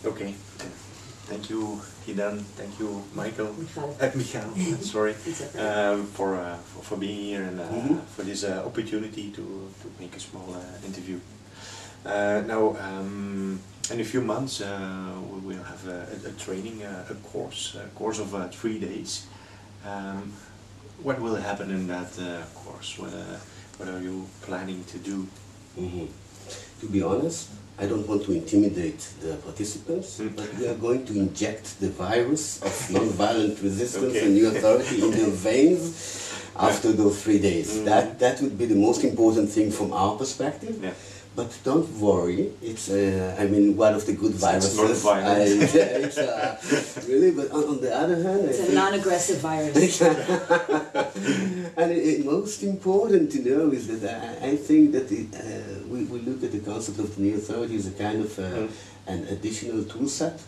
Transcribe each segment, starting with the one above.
Okay. Thank you, Idan. Thank you, Michal. Michal. Sorry, for being here and for this opportunity to make a small interview. Now, in a few months, we will have a training, a course of 3 days. What will happen in that course? What are you planning to do? To be honest, I don't want to intimidate the participants, but we are going to inject the virus of non-violent resistance and new authority in their veins after those 3 days. That would be the most important thing from our perspective. Yeah. But don't worry, it's one of the good viruses. It's not violent. Really, but on the other hand, it's a non-aggressive virus. And most important to know is that I think that we look at the concept of the new authority as a kind of an additional tool set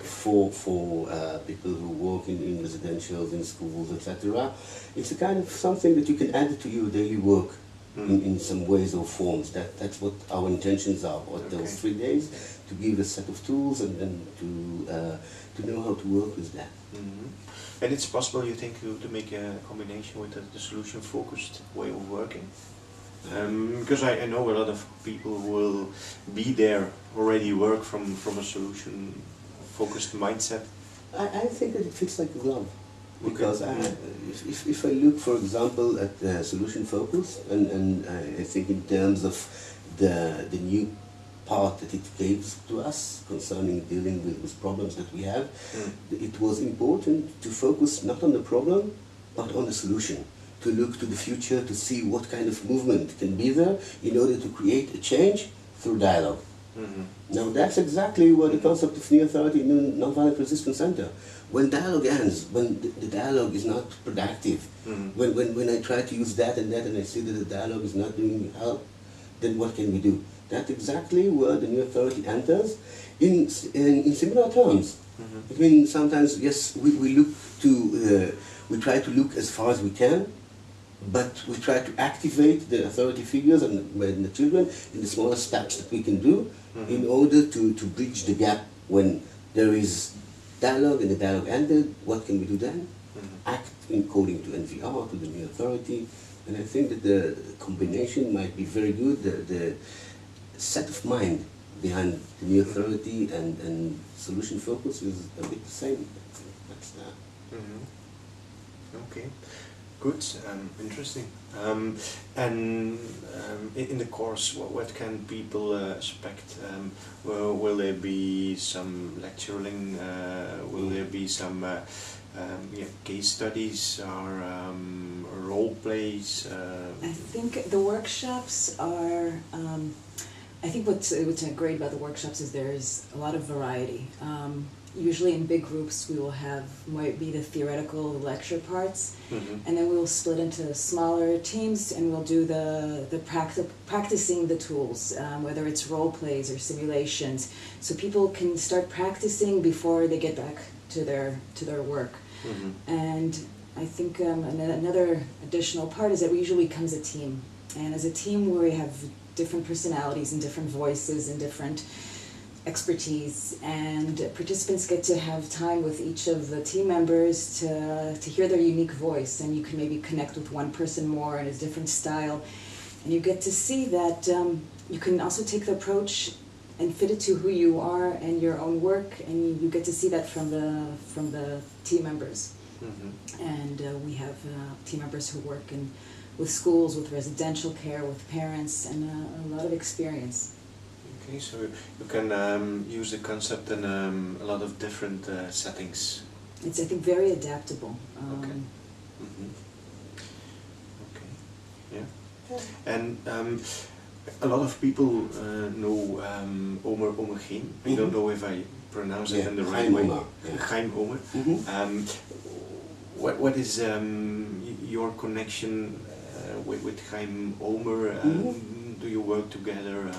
for people who work in residentials, in schools, etc. It's a kind of something that you can add to your daily work. In some ways or forms. That's what our intentions are for those 3 days, to give a set of tools and then to know how to work with that. And it's possible, you think, to make a combination with the solution-focused way of working? Because I know a lot of people will be there, already work from a solution-focused mindset. I think that it fits like a glove. Because if I look, for example, at solution focus, and I think in terms of the new part that it gives to us concerning dealing with problems that we have, it was important to focus not on the problem, but on the solution. To look to the future, to see what kind of movement can be there in order to create a change through dialogue. Now that's exactly what the concept of new authority in nonviolent resistance center. When dialogue ends, when the dialogue is not productive, when I try to use that and I see that the dialogue is not doing help, then what can we do? That's exactly where the new authority enters in similar terms. I mean, sometimes, yes, we try to look as far as we can, but we try to activate the authority figures and the children in the smaller steps that we can do in order to bridge the gap when there is dialogue and the dialogue ended. What can we do then? Act according to NVR, to the new authority, and I think that the combination might be very good. The set of mind behind the new authority and solution focus is a bit the same. That's that. Okay. Good, interesting. In the course, what can people expect? Will there be some lecturing? Will there be some case studies or role plays? I think the workshops are. I think what's great about the workshops is there's a lot of variety. Usually in big groups we will have, might be the theoretical lecture parts, and then we will split into smaller teams and we'll do the practicing the tools, whether it's role plays or simulations, so people can start practicing before they get back to their work. And I think another additional part is that we usually come as a team, and as a team where we have different personalities and different voices and different expertise, and participants get to have time with each of the team members to hear their unique voice, and you can maybe connect with one person more in a different style, and you get to see that you can also take the approach and fit it to who you are and your own work, and you get to see that from the team members. And we have team members who work with schools, with residential care, with parents, and a lot of experience. Okay, so you can use the concept in a lot of different settings. It's, I think, very adaptable. Okay. Okay. Yeah. And a lot of people know Omer Haim. I don't know if I pronounce it in the right way. Haim Omer. What is your connection with Haim Omer? Do you work together?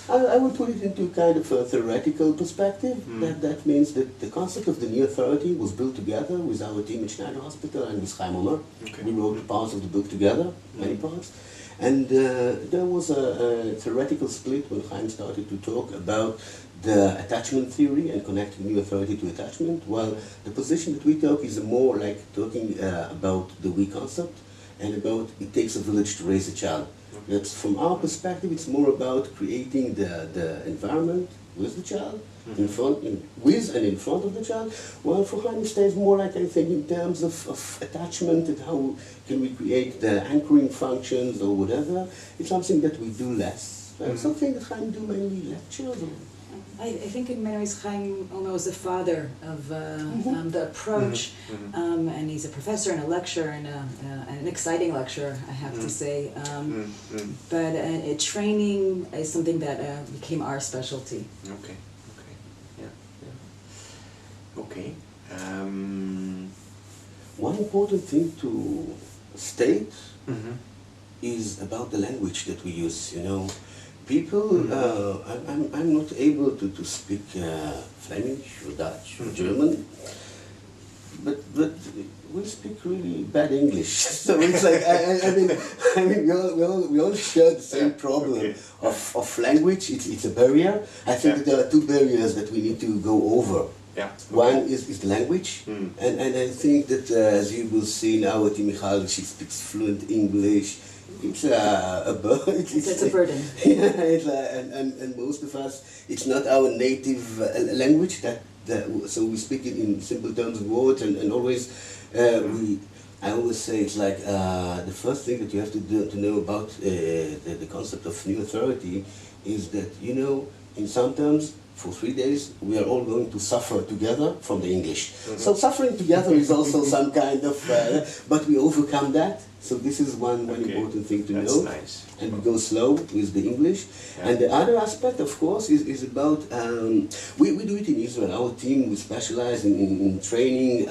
I would put it into kind of a theoretical perspective. That means that the concept of the new authority was built together with our team at Schneider Hospital and with Haim Omer. We wrote parts of the book together, many parts. And there was a theoretical split when Haim started to talk about the attachment theory and connecting new authority to attachment, while the position that we took is more like talking about the we concept and about it takes a village to raise a child. That from our perspective, it's more about creating the environment with the child, with and in front of the child, while for Haim it stays more like, I think, in terms of attachment and how can we create the anchoring functions or whatever. It's something that we do less. Something that Haim do mainly lectures. I think in many ways Haim Omer was the father of the approach, and he's a professor and a lecturer and an exciting lecturer, I have to say. But training is something that became our specialty. Okay, yeah. Okay. One important thing to state is about the language that we use, you know. People, I'm not able to speak Flemish or Dutch or German, but we speak really bad English. So it's like I mean we all share the same problem of language. It's a barrier. I think that there are two barriers that we need to go over. Yeah. One is the language, and I think that as you will see now with Michal, she speaks fluent English. It's a burden. It's a burden. Yeah, and most of us, it's not our native language. So we speak it in simple terms of words, and always I always say it's like the first thing that you have to know about the concept of new authority is that, you know, in some terms, for 3 days, we are all going to suffer together from the English. So suffering together is also some kind of, but we overcome that. So this is one important thing to know. Nice. And we go slow with the English. Yeah. And the other aspect, of course, is about, we do it in Israel. Our team, we specialize in training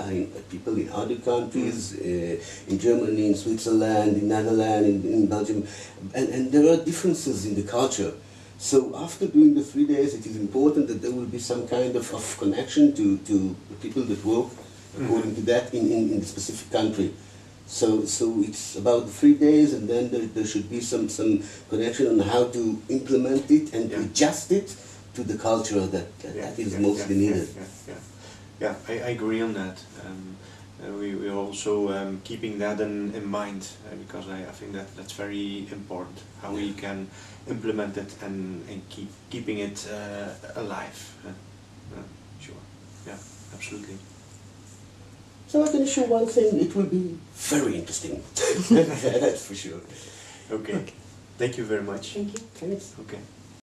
people in other countries, in Germany, in Switzerland, in Netherlands, in Belgium. And there are differences in the culture. So after doing the 3 days, it is important that there will be some kind of connection to the people that work according to that in the specific country. So it's about 3 days, and then there should be some connection on how to implement it and adjust it to the culture that is mostly needed. Yeah, I agree on that. We're also keeping that in mind because I think that's very important, how we can implement it and keeping it alive. Sure, yeah, absolutely. So I can assure one thing, it will be very interesting. That's for sure. Okay. Thank you very much. Thank you. Thanks. Okay.